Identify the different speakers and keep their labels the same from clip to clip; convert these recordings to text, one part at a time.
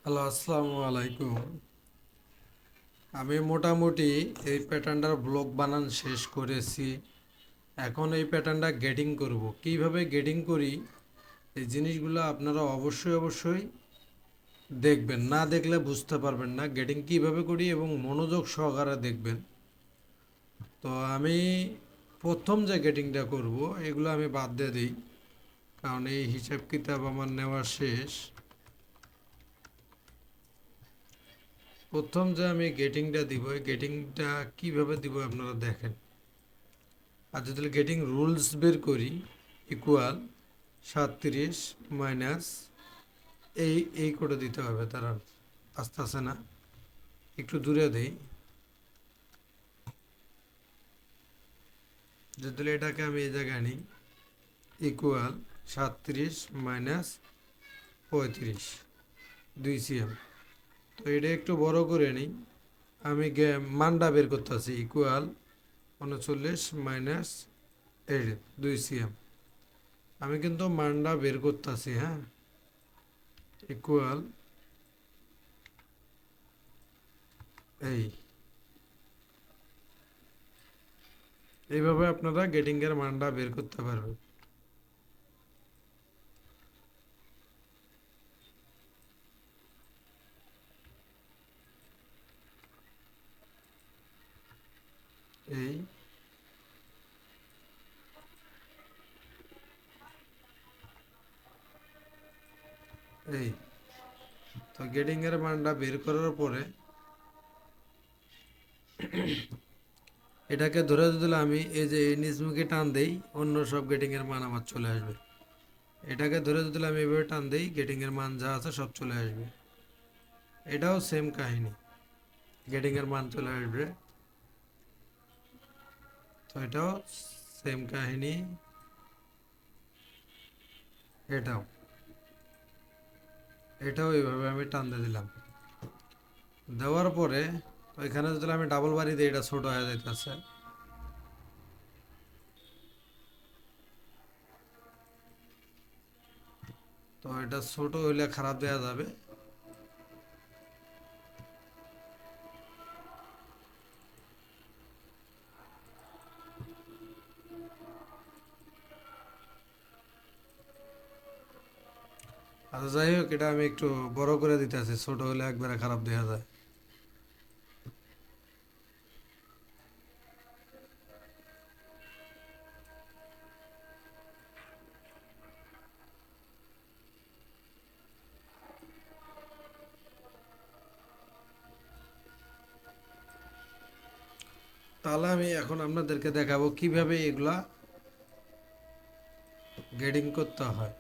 Speaker 1: Hello, আসসালামু আলাইকুম। আমি মোটামুটি এই প্যাটার্নটার ব্লগ বানান শেষ করেছি। এখন এই প্যাটার্নটা গেটিং করব। কিভাবে গেটিং করি এই জিনিসগুলো আপনারা অবশ্যই দেখবেন, না দেখলে বুঝতে পারবেন না গেটিং কিভাবে করি, এবং মনোযোগ সহকারে দেখবেন। তো আমি প্রথম যে গেটিংটা করব এগুলো আমি বাদ দিয়ে দিই, কারণ এই হিসাব কিতাব আমার নেওয়া শেষ। প্রথম যে আমি গেটিংটা দিব, এই গেটিংটা কিভাবে দিব আপনারা দেখেন। আর যদি গেটিং রুলস বের করি, ইকুয়াল 37 মাইনাস এই করে দিতে হবে। তারা আস্তে আস্তে না, একটু দূরে দেই। যদি এটাকে আমি এই জায়গায় নিই, ইকুয়াল 37 মাইনাস 35, 2 cm। তো এটা একটু বড় করে নিই। আমি মানটা বের করতেছি, ইকুয়াল 39 মাইনাস 2 cm। আমি কিন্তু মানটা বের করতেছি, হ্যাঁ। ইকুয়াল এই এইভাবে আপনারা গেটিংয়ের মানটা বের করতে পারবেন। এই এই তো গেটিংয়ের মানটা বের করার পরে এটাকে ধরে দিলে আমি এই যে এই নিচমুখী টান দেই, অন্য সব গেটিংয়ের মান আমার চলে আসবে। এটাকে ধরে দিলে আমি এভাবে টান দেই, গেটিংয়ের মান যা আছে সব চলে আসবে। এটাও সেম কাহিনী, গেটিংয়ের মান চলে আসবে। তো এটাও সেম কাহিনী, এটাও এটাও এইভাবে আমি টান দিয়ে দিলাম। দেওয়ার পরে তো এখানে যদি আমি ডাবল বাড়ি দিই, এটা ছোট হয়ে যাইতেছে। তো এটা ছোট হইলে খারাপ দেওয়া যাবে। আচ্ছা, যাই হোক, এটা আমি একটু বড় করে দিতেছি, ছোট হলে একবারে খারাপ দেখা যায়। তাহলে আমি এখন আপনাদেরকে দেখাবো কিভাবে এগুলা গেডিং করতে হয়।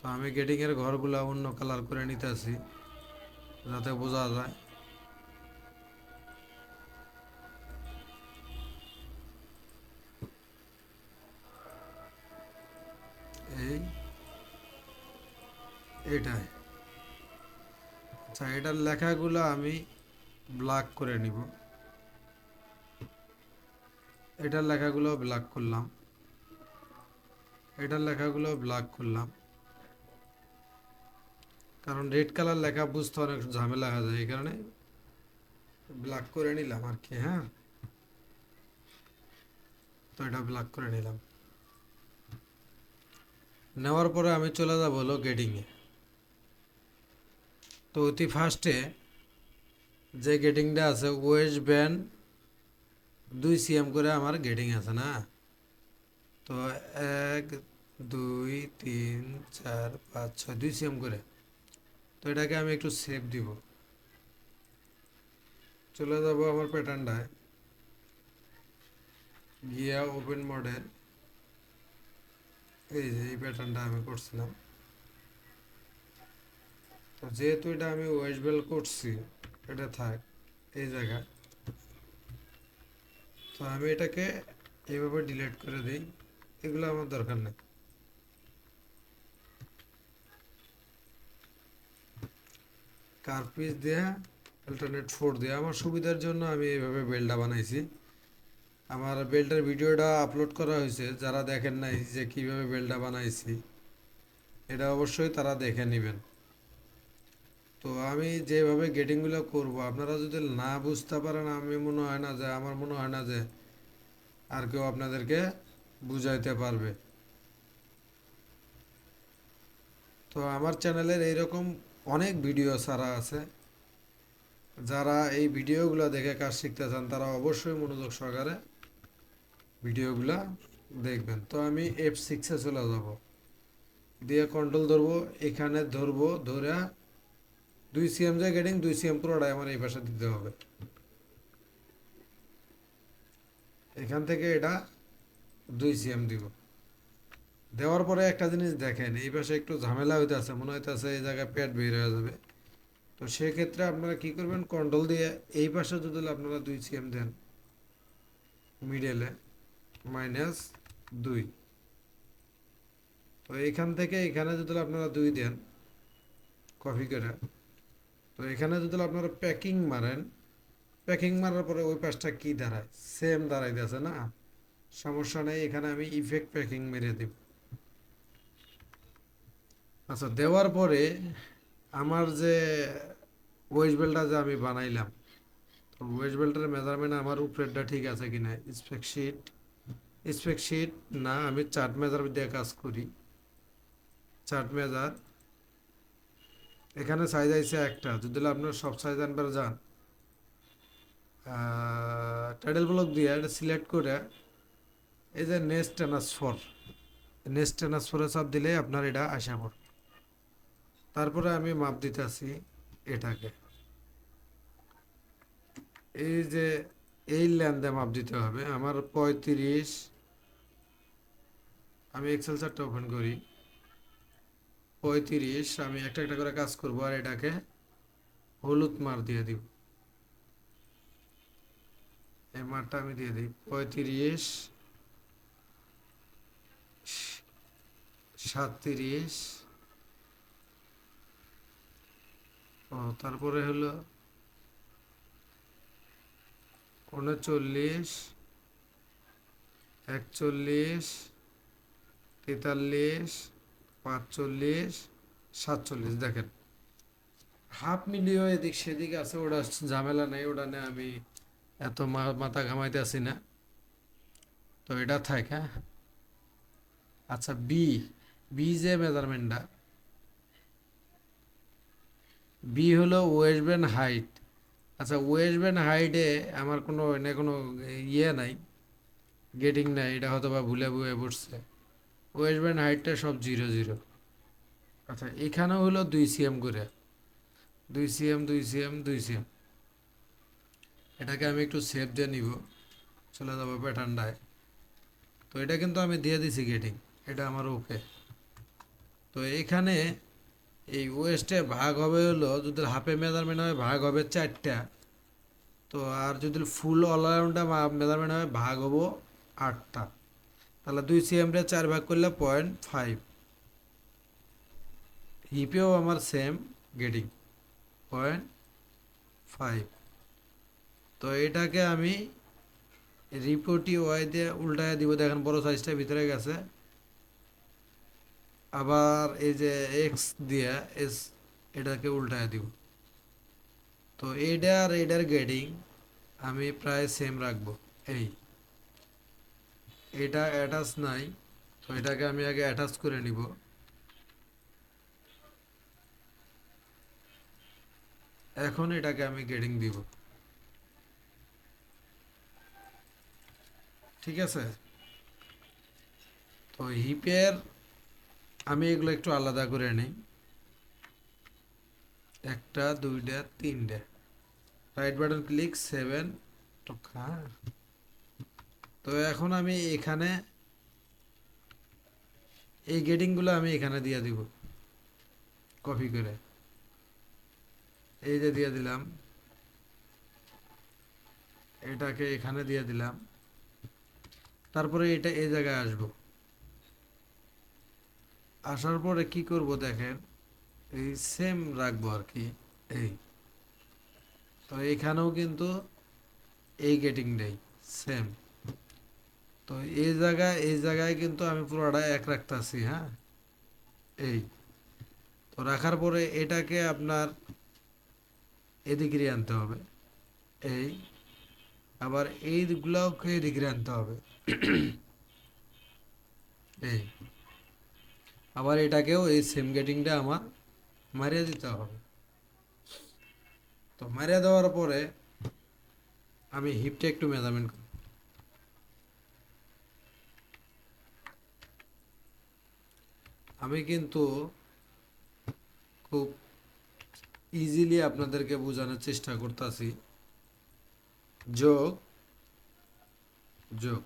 Speaker 1: তো আমি গেডিং এর ঘরগুলা অন্য কালার করে নিতেছি যাতে বোঝা যায়। এই এটাই। আচ্ছা, এটার লেখাগুলো আমি ব্ল্যাক করে নিব। এটার লেখাগুলো ব্ল্যাক করলাম, এটার লেখাগুলো ব্ল্যাক করলাম, কারণ রেড কালার লেখা বুঝতে অনেক ঝামেলা হয়ে যায়, এই কারণে ব্ল্যাক করে নিলাম আর কি, হ্যাঁ। তো এটা ব্ল্যাক করে নিলাম। নেওয়ার পরে আমি চলে যাব হলো গেটিংয়ে। তো অতি ফার্স্টে যে গেটিংটা আছে, ওয়েস্ট ব্যান্ড 2 cm করে আমার গেটিং আছে না। তো 1 2 3 4 5 6, 2 cm করে। তো এটাকে আমি একটু সেভ দিব। চলে যাব আমার প্যাটার্নটায়, গিয়া ওপেন মডেল। এই যে এই প্যাটার্নটা আমি করছিলাম। তো যেহেতু এটা আমি ওয়েস্ট বেল করছি, এটা থাক এই জায়গায়। তো আমি এটাকে এইভাবে ডিলিট করে দিই, এগুলো আমার দরকার নেই। কার্পিস দেয়া, অল্টারনেট 4 দেয়া আমার সুবিধার জন্য আমি এইভাবে বেলটা বানাইছি। আমার বেল্টের ভিডিওটা আপলোড করা হয়েছে, যারা দেখেন নাই যে কিভাবে বেলটা বানাইছি, এটা অবশ্যই তারা দেখে নেবেন। তো আমি যেভাবে গেটিংগুলো করব, আপনারা যদি না বুঝতে পারেন, আমার মনে হয় না যে আর কেউ আপনাদেরকে বুঝাইতে পারবে। তো আমার চ্যানেলের এইরকম অনেক ভিডিও ছাড়া আছে। যারা এই ভিডিওগুলো দেখে কাজ শিখতে চান তারা অবশ্যই মনোযোগ সহকারে ভিডিওগুলো দেখবেন। তো আমি F6-এ চলে যাব, দিয়ে কন্ট্রোল ধরবো, এখানে ধরবো, ধরে 2 cm যে গেটিং, 2 cm পুরোটাই আমার এই পাশে দিতে হবে। এখান থেকে এটা 2 cm দিব। দেওয়ার পরে একটা জিনিস দেখেন, এই পাশে একটু ঝামেলা হইতেছে, মনে হইতেছে এই জায়গায় পেট বের হয়ে যাবে। তো সেক্ষেত্রে আপনারা কি করবেন, কন্ট্রোল দিয়ে এই পাশে যদি আপনারা 2 cm দেন, মিডেলে -2। তো এইখান থেকে এখানে যদি আপনারা 2 দেন কপি করে, তো এখানে যদি আপনারা প্যাকিং মারেন, প্যাকিং মারার পরে ওই পাশটা কি দাঁড়ায়, সেম দাঁড়াইতেছে না, সমস্যা নেই, এখানে আমি ইফেক্ট প্যাকিং মেরে দেব। আচ্ছা, দেওয়ার পরে আমার যে ওয়েস্ট বেল্টটা যে আমি বানাইলাম, তো ওয়েস্ট বেল্টের মেজারমেন্ট আমার উপরেরটা ঠিক আছে কিনা, স্পেকশিট না, আমি চার্ট মেজার দিয়ে কাজ করি। চার্ট মেজার, এখানে সাইজ আইছে একটা, যদি আপনার সব সাইজ আনবার যান, টাইটেল ব্লক দিয়ে এটা সিলেক্ট করে এই যে নেক্সট ট্রান্সফারে চাপ দিলে আপনার এটা আসা পড়বে। তারপরে আমি মাপ দিতেছি এটাকে, এই যে এই লেন্থে মাপ দিতে হবে আমার 35। আমি এক্সেল চার্টটা ওপেন করি, 35 আমি একটা একটা করে কাজ করব, আর এটাকে হলুদ মার দিয়ে দিব। এই মারটা আমি দিয়ে দিই 35, 37, ও তারপরে হলো 39, 41, 43, 45, 47। দেখেন হাফ মিলিও এদিক সেদিক আছে, ওটা ঝামেলা নেই, ওটা নিয়ে আমি এত মাথা ঘামাইতে আসি না। তো এটা থাক, হ্যাঁ। আচ্ছা, বি যে মেজারমেন্টটা, বি হলো ওয়েস্ট ব্যান্ড হাইট। আচ্ছা, ওয়েস্ট ব্যান্ড হাইটে আমার কোনো এনে কোনো ইয়ে নাই, গেটিং নাই, এটা হয়তো বা ভুলে ভুলে পড়ছে। ওয়েস্ট ব্যান্ড হাইটটা সব 0 0। আচ্ছা, এখানেও হলো 2 cm করে, 2 cm, 2 cm, 2 cm। এটাকে আমি একটু সেভ দিয়ে নিব, চলে যাবো প্যাটার্নটায়। তো এটা কিন্তু আমি দিয়ে দিছি গেটিং, এটা আমার ওকে। তো এখানে এই ওয়েস্টে ভাগ হবে হলো, যদি হাফে মেজারমেন্ট হয় ভাগ হবে 4টা। তো আর যদি ফুল অলরাউন্ডটা মেজারমেন্ট হয় ভাগ হবো 8টা। তাহলে 2 cm 4 ভাগ করলে 0.5। হিপেও আমার সেম গেটিং 0.5। তো এটাকে আমি রিপোর্টি ওয়াই দিয়ে উল্টায় দিব, দেখেন বড় সাইজটা ভিতরে গেছে। আবার এই যে এক্স দিয়ে এটাকে উল্টায় দিব। তো এইটা আর এটার গেটিং আমি প্রায় সেম রাখবো। এই এটা অ্যাটাচ নাই, তো এটাকে আমি আগে অ্যাটাচ করে নিব। এখন এটাকে আমি গেটিং দিব, ঠিক আছে। তো হিপের আমি এগুলো একটু আলাদা করে নিই, 1টা 2টা 3টে, রাইট বাটন ক্লিক 7 টকা। তো এখন আমি এখানে এই গেটিংগুলো আমি এখানে দিয়ে দিব, কপি করে এই যে দিয়ে দিলাম, এটাকে এখানে দিয়ে দিলাম। তারপরে এটা এই জায়গায় আসবো, আসার পরে কি করব দেখেন, এই সেম রাখবো আর কি। এই তো এখানেও কিন্তু এই গেটিংটাই সেম। তো এই জায়গায় কিন্তু আমি পুরোটা এক রাখতেছি, হ্যাঁ। এই রাখার পরে এটাকে আপনার এদিকে আনতে হবে, এই আবার এইগুলোকে এদিকে আনতে হবে, এই আবার এটাকেও এই সেম গেটিংটা আমার মারিয়ে দিতে হবে। তো মারিয়ে দেওয়ার পরে আমি হিপটা একটু মেজারমেন্ট করব। আমি কিন্তু খুব ইজিলি আপনাদেরকে বোঝানোর চেষ্টা করতেছি। যোগ যোগ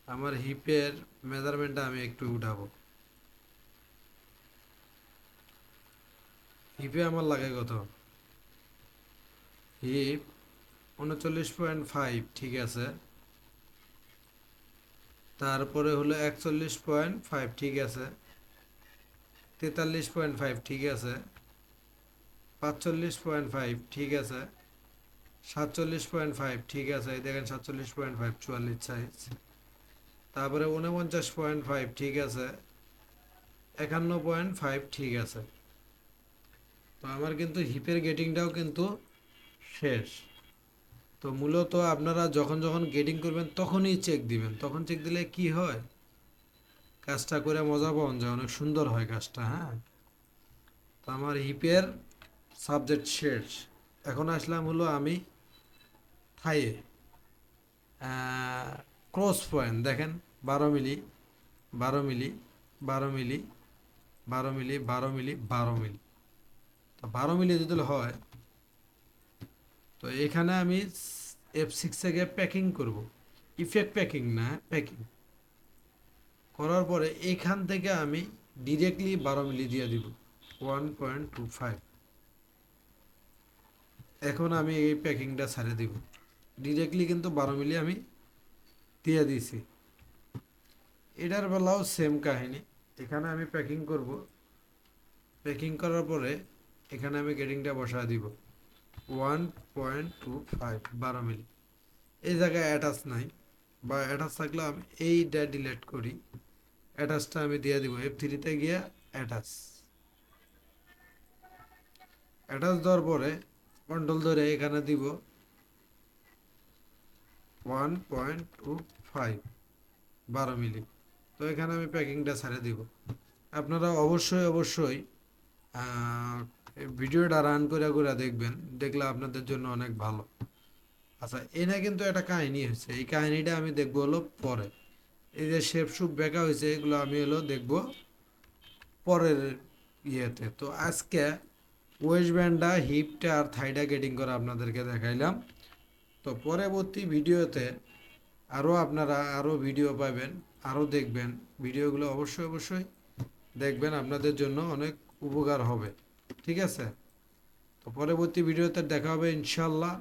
Speaker 1: আমার হিপের মেজারমেন্টটা আমি একটু উঠাবো। হিপে আমার লাগে কত? হিপ 39.5, ঠিক আছে। তারপরে হলো 41.5, ঠিক আছে। 43.5, ঠিক আছে। 45.5, ঠিক আছে। 47.5, ঠিক আছে। এই দেখেন 47.5, 44 সাইজ। তারপরে 49.5, ঠিক আছে। 51.5, ঠিক আছে। তো আমার কিন্তু হিপের গেটিংটাও কিন্তু শেষ। তো মূলত আপনারা যখন যখন গেটিং করবেন তখনই চেক দিবেন। তখন চেক দিলে কি হয়, কাজটা করে মজা পাওয়া যায়, অনেক সুন্দর হয় কাজটা। হ্যাঁ, তো আমার হিপের সাবজেক্ট শেষ। এখন আসলাম হলো আমি থাইয়ে। ক্রস পয়েন্ট দেখেন, 12 মিলি, 12 মিলি, 12 মিলি, 12 মিলি, 12 মিলি, 12 মিলি। তো 12 মিলি যদি হয়, তো এখানে আমি F6 থেকে প্যাকিং করব। ইফেক্ট প্যাকিং না, প্যাকিং করার পরে এখান থেকে আমি ডিরেক্টলি 12 মিলি দিয়ে দিব, 1.25। এখন আমি এই প্যাকিংটা ছাড়ে দিব, ডিরেক্টলি কিন্তু 12 মিলি আমি দিয়ে দিছি। এটার বেলাও সেম কাহিনী। এখানে আমি প্যাকিং করব, প্যাকিং করার পরে এখানে আমি গেটিংটা বসা দিব 1.25, 12 মিলি। এই জায়গায় অ্যাটাচ নাই, বা অ্যাটাচ থাকলে আমি এইটা ডিলিট করি, অ্যাটাচটা আমি দিয়ে দিব F3-তে গিয়ে অ্যাটাচ। অ্যাটাচ দেওয়ার পরে কন্ট্রোল ধরে এখানে দিব 1.25, 12 মিলি। তো এখানে আমি প্যাকিংটা ছেড়ে দিব। আপনারা অবশ্যই অবশ্যই ভিডিওটা রান করে করে দেখবেন, দেখলে আপনাদের জন্য অনেক ভালো। আচ্ছা, এনে কিন্তু একটা কাহিনী হয়েছে, এই কাহিনীটা আমি দেখবো হলো পরে। এই যে শেপ সুপ বেঁকা হয়েছে, এগুলো আমি হলো দেখবো পরের ইয়েতে। তো আজকে ওয়েস্ট ব্যান্ডটা, হিপটা আর থাইটা গেটিং করে আপনাদেরকে দেখাইলাম। তো পরবর্তী ভিডিওতে আরও আপনারা আরও ভিডিও পাবেন, আরও দেখবেন। ভিডিওগুলো অবশ্যই অবশ্যই দেখবেন, আপনাদের জন্য অনেক উপকার হবে। ঠিক আছে, তো পরবর্তী ভিডিওতে দেখা হবে ইনশাল্লাহ।